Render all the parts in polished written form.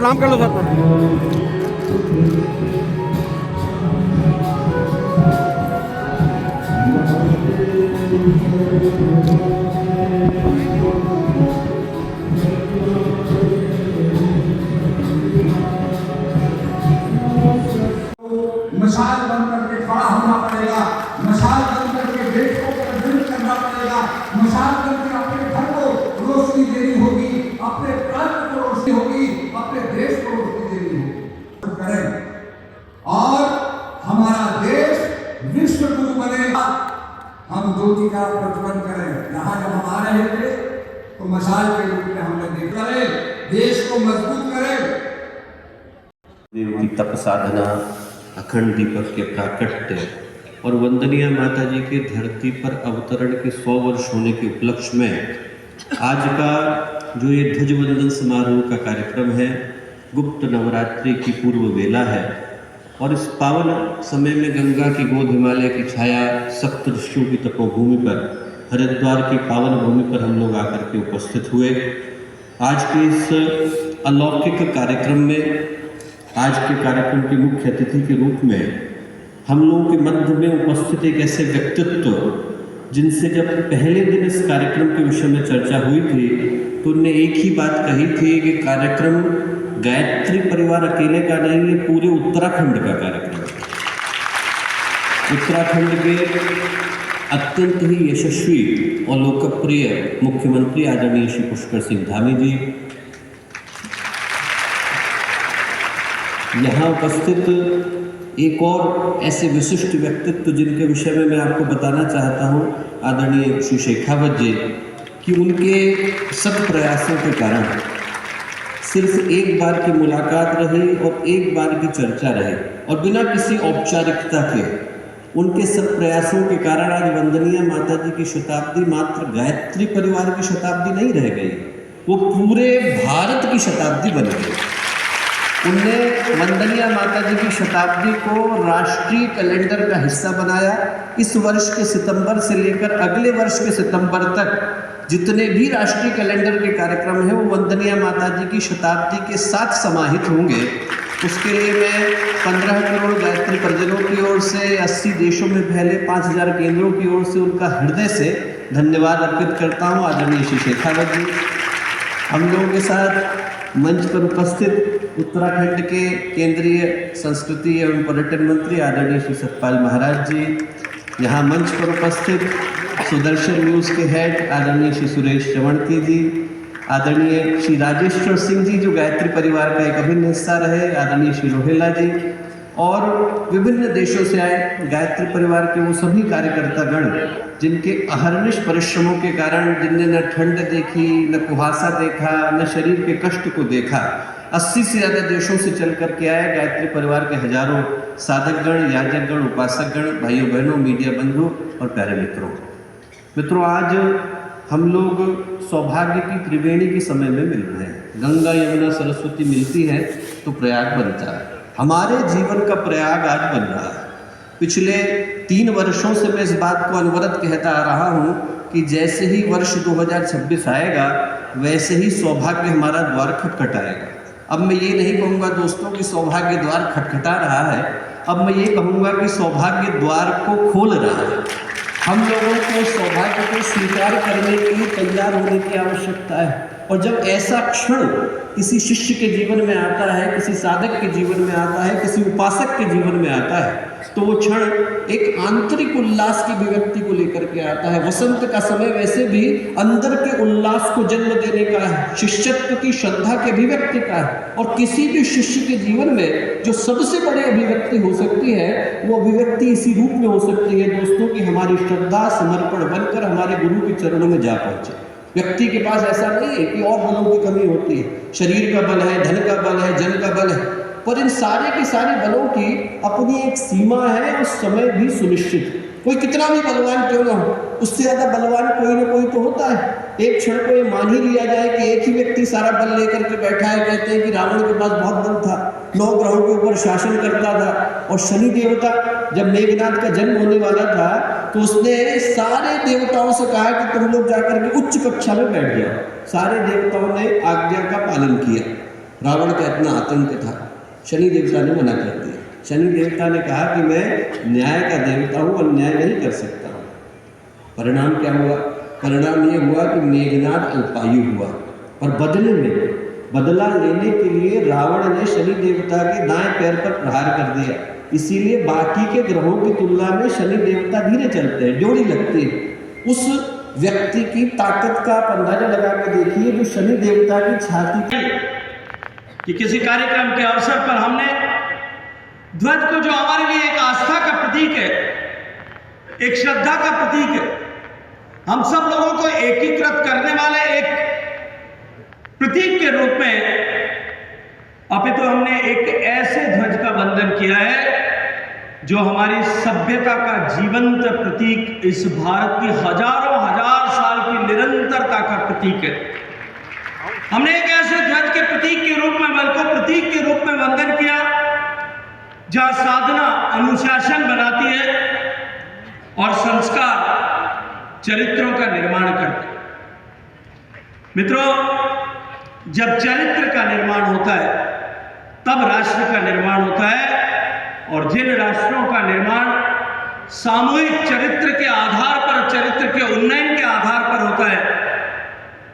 प्रणाम कर लो सर पर। मशाल बन करके खड़ा होना पड़ेगा, मशाल बन करके देश को प्रज्वलित करना पड़ेगा, मशाल बन के अपने घर को रोशनी देनी होगी, अपने प्रांत को रोशनी होगी, अपने देश को रोशनी देनी होगी। करें और हमारा देश विश्व गुरु बनेगा। हम ज्योति का प्रज्वलन करें। यहाँ जब हम आ रहे थे तो मशाल के रूप में हमने देखा है, देश को मजबूत करें। देव की तप साधना, अखंड दीपक के प्राकट्य और वंदनीय माता जी के धरती पर अवतरण के 100 वर्ष होने के उपलक्ष्य में आज का जो ये ध्वजवंदन समारोह का कार्यक्रम है, गुप्त नवरात्रि की पूर्व वेला है और इस पावन समय में गंगा की गोद, हिमालय की छाया, सप्त ऋषियों की तपोभूमि पर, हरिद्वार की पावन भूमि पर हम लोग आकर के उपस्थित हुए। आज के इस अलौकिक कार्यक्रम में, आज के कार्यक्रम के मुख्य अतिथि के रूप में हम लोगों के मध्य में उपस्थित एक ऐसे व्यक्तित्व, जिनसे जब पहले दिन इस कार्यक्रम के विषय में चर्चा हुई थी तो उनने एक ही बात कही थी कि कार्यक्रम गायत्री परिवार अकेले का नहीं, ये पूरे उत्तराखंड का कार्यक्रम है। उत्तराखंड के अत्यंत ही यशस्वी और लोकप्रिय मुख्यमंत्री आदरणीय श्री पुष्कर सिंह धामी जी, यहाँ उपस्थित एक और ऐसे विशिष्ट व्यक्तित्व जिनके विषय में मैं आपको बताना चाहता हूँ, आदरणीय श्री शेखावत जी, कि उनके सब प्रयासों के कारण सिर्फ एक बार की मुलाकात रही और एक बार की चर्चा रही और बिना किसी औपचारिकता के उनके सब प्रयासों के कारण आज वंदनीय माता जी की शताब्दी मात्र गायत्री परिवार की शताब्दी नहीं रह गई, वो पूरे भारत की शताब्दी बन गई। उनने वंदनीय माता जी की शताब्दी को राष्ट्रीय कैलेंडर का हिस्सा बनाया। इस वर्ष के सितंबर से लेकर अगले वर्ष के सितंबर तक जितने भी राष्ट्रीय कैलेंडर के कार्यक्रम हैं वो वंदनीय माता जी की शताब्दी के साथ समाहित होंगे। उसके लिए मैं 15 करोड़ गायत्री परिजनों की ओर से, 80 देशों में फैले 5000 केंद्रों की ओर से उनका हृदय से धन्यवाद अर्पित करता हूँ। आदरणीय श्री शेखावत जी, हम लोगों के साथ मंच पर उपस्थित उत्तराखंड के केंद्रीय संस्कृति एवं पर्यटन मंत्री आदरणीय श्री सतपाल महाराज जी, यहाँ मंच पर उपस्थित सुदर्शन न्यूज़ के हेड आदरणीय श्री सुरेश चवणती जी, आदरणीय श्री राजेश्वर सिंह जी जो गायत्री परिवार का एक अभिन्न हिस्सा रहे, आदरणीय श्री रोहेला जी और विभिन्न देशों से आए गायत्री परिवार के वो सभी कार्यकर्तागण जिनके अहर्निश परिश्रमों के कारण, जिनने न ठंड देखी, न कुहासा देखा, न शरीर के कष्ट को देखा, 80 से ज़्यादा देशों से चल कर के आए गायत्री परिवार के हजारों साधकगण, याजकगण, उपासकगण, भाइयों बहनों, मीडिया बंधु और प्यारे मित्रों, आज हम लोग सौभाग्य की त्रिवेणी के समय में मिल रहे हैं। गंगा यमुना सरस्वती मिलती है तो प्रयाग बनता है। हमारे जीवन का प्रयाग आज बन रहा है। पिछले 3 वर्षों से मैं इस बात को अनवरत कहता आ रहा हूँ कि जैसे ही वर्ष 2026 आएगा वैसे ही सौभाग्य हमारा द्वार खटखटाएगा। अब मैं ये नहीं कहूँगा दोस्तों कि सौभाग्य द्वार खटखटा रहा है, अब मैं ये कहूँगा कि सौभाग्य द्वार को खोल रहा है। हम लोगों को सौभाग्य को स्वीकार करने के लिए तैयार होने की आवश्यकता है। और जब ऐसा क्षण किसी शिष्य के जीवन में आता है, किसी साधक के जीवन में आता है, किसी उपासक के जीवन में आता है, तो वो क्षण एक आंतरिक उल्लास की अभिव्यक्ति को लेकर के आता है। वसंत का समय वैसे भी अंदर के उल्लास को जन्म देने का है, शिष्यत्व की श्रद्धा की अभिव्यक्ति का है। और किसी भी शिष्य के जीवन में जो सबसे बड़ी अभिव्यक्ति हो सकती है वो अभिव्यक्ति इसी रूप में हो सकती है दोस्तों कि हमारी श्रद्धा समर्पण बनकर हमारे गुरु के चरणों में जा पहुँचे। व्यक्ति के पास ऐसा नहीं है कि और बलों की कमी होती है, शरीर का बल है, धन का बल है, जन का बल है, पर इन सारे के सारे बलों की अपनी एक सीमा है और समय भी सुनिश्चित है। कोई कितना भी बलवान क्यों ना हो, उससे ज़्यादा बलवान कोई ना कोई तो होता है। एक क्षण को ये मान ही लिया जाए कि एक ही व्यक्ति सारा बल लेकर के बैठा है। कहते हैं कि रावण के पास बहुत बल था, 9 ग्रहों के ऊपर शासन करता था, और शनि देवता जब मेघनाथ का जन्म होने वाला था तो उसने सारे देवताओं से कहा कि तुम लोग जाकर के उच्च कक्षा में बैठ जाओ। सारे देवताओं ने आज्ञा का पालन किया। रावण का इतना आतंक था, शनि देवता ने मना कर दिया। शनि देवता ने कहा कि मैं न्याय का देवता हूँ, अन्याय नहीं कर सकता हूँ। परिणाम क्या हुआ? परिणाम ये हुआ कि मेघनाद अल्पायु हुआ, और बदले में बदला लेने के लिए रावण ने शनि देवता के दाएं पैर पर प्रहार कर दिया। इसीलिए बाकी के ग्रहों की तुलना में शनि देवता धीरे चलते हैं, जोड़ी लगती है। उस व्यक्ति की ताकत का आप अंदाजा लगा के देखिए जो शनि देवता की छाती कि किसी कार्यक्रम के अवसर पर हमने ध्वज को, जो हमारे लिए एक आस्था का प्रतीक है, एक श्रद्धा का प्रतीक है, हम सब लोगों को एकीकृत करने वाले एक प्रतीक के रूप में, अपितु हमने एक ऐसे ध्वज का वंदन किया है जो हमारी सभ्यता का जीवंत प्रतीक, इस भारत की हजारों हजार साल की निरंतरता का प्रतीक है। हमने एक ऐसे ध्वज के प्रतीक के रूप में, बल को प्रतीक के रूप में वंदन किया जहां साधना अनुशासन बनाती है और संस्कार चरित्रों का निर्माण करते हैं। मित्रों, जब चरित्र का निर्माण होता है तब राष्ट्र का निर्माण होता है, और जिन राष्ट्रों का निर्माण सामूहिक चरित्र के आधार पर, चरित्र के उन्नयन के आधार पर होता है,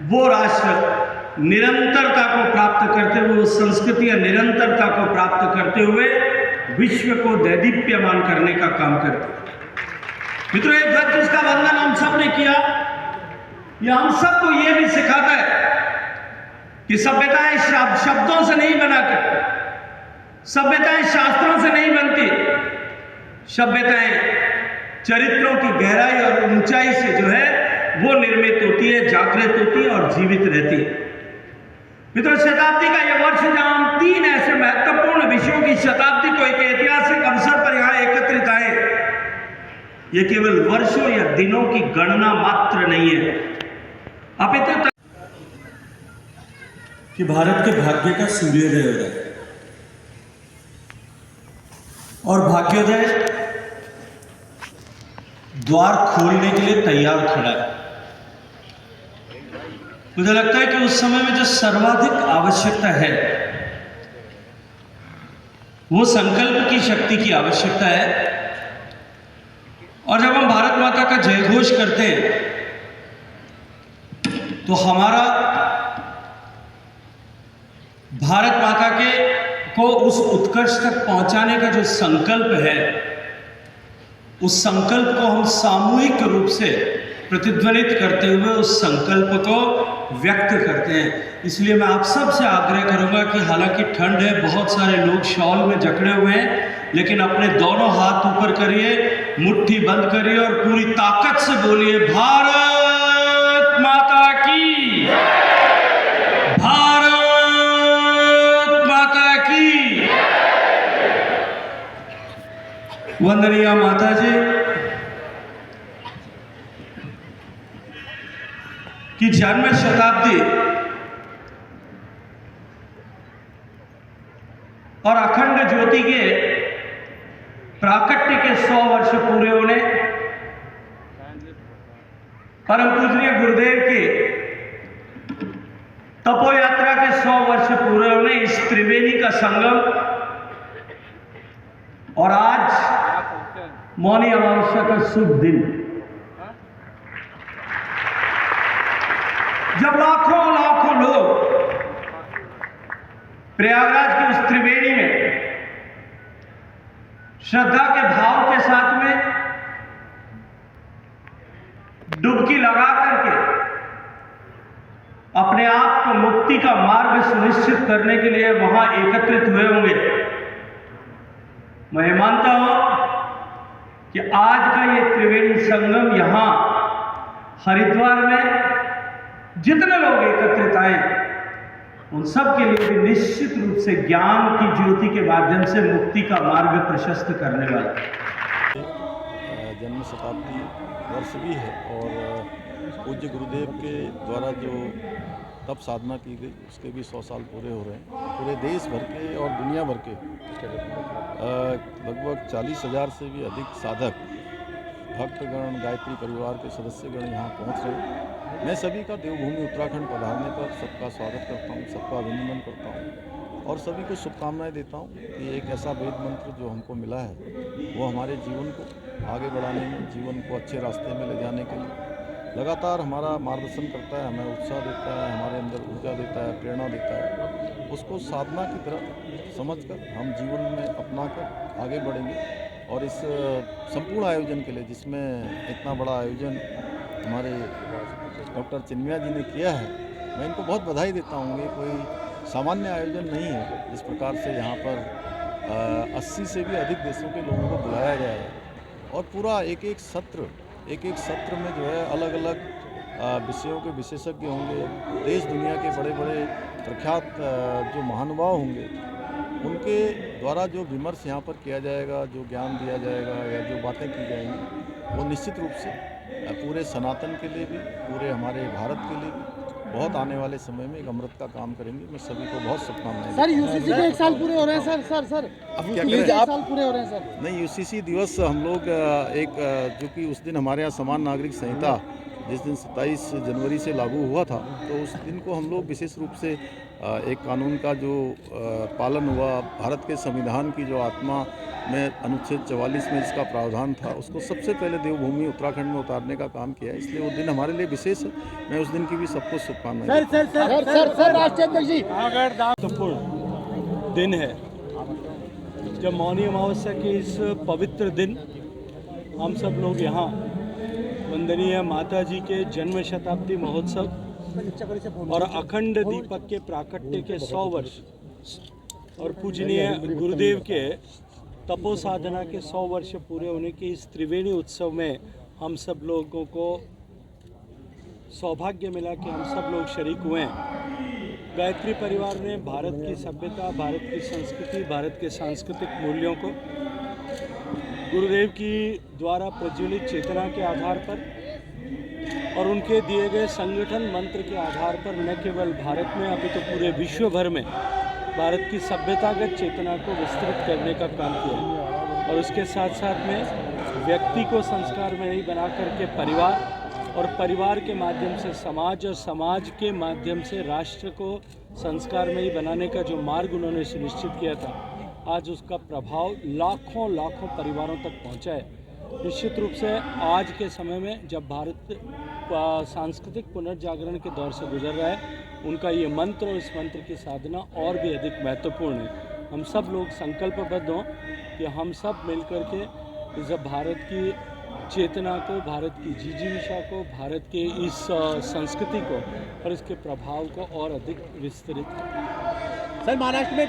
वो राष्ट्र निरंतरता को प्राप्त करते हुए, उस संस्कृति या निरंतरता को प्राप्त करते हुए विश्व को दैदीप्यमान करने का काम करते हैं। मित्रों, एक ध्वज जिसका वंदन हम सब ने किया, यह हम सबको यह भी सिखाता है कि सभ्यताएं शब्दों से नहीं बनाकर, सभ्यताएं शास्त्रों से नहीं बनती, सभ्यताएं चरित्रों की गहराई और ऊंचाई से जो है वो निर्मित होती है, जागृत होती है और जीवित रहती है। मित्रों, शताब्दी का यह वर्ष जहां हम 3 ऐसे महत्वपूर्ण विषयों की शताब्दी को एक ऐतिहासिक अवसर पर यहां एकत्रित आए, यह केवल वर्षों या दिनों की गणना मात्र नहीं है, अपितु कि भारत के भाग्य का सूर्योदय हो रहा है, और भाग्योदय द्वार खोलने के लिए तैयार खड़ा है। मुझे लगता है कि उस समय में जो सर्वाधिक आवश्यकता है वो संकल्प की शक्ति की आवश्यकता है। और जब हम भारत माता का जय घोष करते हैं तो हमारा भारत माता को उस उत्कर्ष तक पहुंचाने का जो संकल्प है, उस संकल्प को हम सामूहिक रूप से प्रतिध्वनित करते हुए उस संकल्प को व्यक्त करते हैं। इसलिए मैं आप सब से आग्रह करूंगा कि हालांकि ठंड है, बहुत सारे लोग शॉल में जकड़े हुए हैं, लेकिन अपने दोनोदोनों हाथ ऊपर करिए, मुट्ठी बंद करिए और पूरी ताकत से बोलिए, भारत माता की, भारत माता की। वंदनीय माता जी की जन्म शताब्दी और अखंड ज्योति के प्राकट्य के 100 वर्ष पूरे होने, परम पूजनीय गुरुदेव के तपो यात्रा के 100 वर्ष पूरे होने, इस त्रिवेणी का संगम, और आज मौनी अमावस्या का शुभ दिन, जब लाखों लाखों लोग प्रयागराज की उस त्रिवेणी में श्रद्धा के भाव के साथ में डुबकी लगा करके अपने आप को मुक्ति का मार्ग सुनिश्चित करने के लिए वहां एकत्रित हुए होंगे, मैं मानता हूं कि आज का ये त्रिवेणी संगम यहां हरिद्वार में जितने लोग एकत्रित आए, उन सब के लिए भी निश्चित रूप से ज्ञान की ज्योति के माध्यम से मुक्ति का मार्ग प्रशस्त करने वाला जन्म शताब्दी वर्ष भी है, और पूज्य गुरुदेव के द्वारा जो तप साधना की गई उसके भी 100 साल पूरे हो रहे हैं। पूरे देश भर के और दुनिया भर के लगभग 40,000 से भी अधिक साधक, भक्तगण, गायत्री परिवार के सदस्यगण यहाँ पहुँच रहे हैं। मैं सभी का देवभूमि उत्तराखंड पधारने पर सबका स्वागत करता हूँ, सबका अभिनंदन करता हूँ और सभी को शुभकामनाएं देता हूँ कि एक ऐसा वेद मंत्र जो हमको मिला है वो हमारे जीवन को आगे बढ़ाने में, जीवन को अच्छे रास्ते में ले जाने के लिए लगातार हमारा मार्गदर्शन करता है, हमें उत्साह देता है, हमारे अंदर ऊर्जा देता है, प्रेरणा देता है। उसको साधना की तरह समझकर हम जीवन में अपना कर आगे बढ़ेंगे और इस संपूर्ण आयोजन के लिए, जिसमें इतना बड़ा आयोजन हमारे डॉक्टर चिन्मया जी ने किया है, मैं इनको बहुत बधाई देता हूँ। ये कोई सामान्य आयोजन नहीं है। इस प्रकार से यहाँ पर 80 से भी अधिक देशों के लोगों को बुलाया गया है और पूरा एक एक सत्र में जो है अलग अलग विषयों के विशेषज्ञ होंगे, देश दुनिया के बड़े बड़े प्रख्यात जो महानुभाव होंगे, उनके द्वारा जो विमर्श यहाँ पर किया जाएगा, जो ज्ञान दिया जाएगा या जो बातें की जाएंगी, वो निश्चित रूप से पूरे सनातन के लिए भी, पूरे हमारे भारत के लिए भी बहुत आने वाले समय में एक अमृत का काम करेंगे। मैं सभी को बहुत शुभकामनाएं। सर यूसीसी को 1 साल पूरे हो रहे हैं सर अब क्या यूसीसी करें? 1 साल पूरे हो रहे हैं सर। नहीं, यूसीसी दिवस हम लोग जो कि उस दिन हमारे यहाँ समान नागरिक संहिता जिस दिन 27 जनवरी से लागू हुआ था, तो उस दिन को हम लोग विशेष रूप से एक कानून का जो पालन हुआ, भारत के संविधान की जो आत्मा में अनुच्छेद 44 में जिसका प्रावधान था, उसको सबसे पहले देवभूमि उत्तराखंड में उतारने का काम किया है। इसलिए वो दिन हमारे लिए विशेष है। मैं उस दिन की भी सबको शुभकामनाएं। सर राष्ट्रीय अध्यक्ष जी, महत्वपूर्ण दिन है जब मौनी अमावस्या के इस पवित्र दिन हम सब लोग यहाँ वंदनीय माता जी के जन्म शताब्दी महोत्सव और अखंड दीपक के प्राकट्य के 100 वर्ष और पूजनीय गुरुदेव के तपो साधना के 100 वर्ष पूरे होने के इस त्रिवेणी उत्सव में हम सब लोगों को सौभाग्य मिला कि हम सब लोग शरीक हुए हैं। गायत्री परिवार ने भारत की सभ्यता, भारत की संस्कृति, भारत के सांस्कृतिक मूल्यों को गुरुदेव की द्वारा प्रज्वलित चेतना के आधार पर और उनके दिए गए संगठन मंत्र के आधार पर न केवल भारत में अभी तो पूरे विश्व भर में भारत की सभ्यतागत चेतना को विस्तृत करने का काम किया है। और उसके साथ साथ में व्यक्ति को संस्कार में नहीं बना करके परिवार और परिवार के माध्यम से समाज और समाज के माध्यम से राष्ट्र को संस्कार में ही बनाने का जो मार्ग उन्होंने सुनिश्चित किया था, आज उसका प्रभाव लाखों लाखों परिवारों तक पहुंचा है। निश्चित रूप से आज के समय में जब भारत सांस्कृतिक पुनर्जागरण के दौर से गुजर रहा है, उनका ये मंत्र और इस मंत्र की साधना और भी अधिक महत्वपूर्ण है। हम सब लोग संकल्पबद्ध हों कि हम सब मिलकर के इस भारत की चेतना को, भारत की जिजीविषा को, भारत के इस संस्कृति को और इसके प्रभाव को और अधिक विस्तृत सर महाराष्ट्र में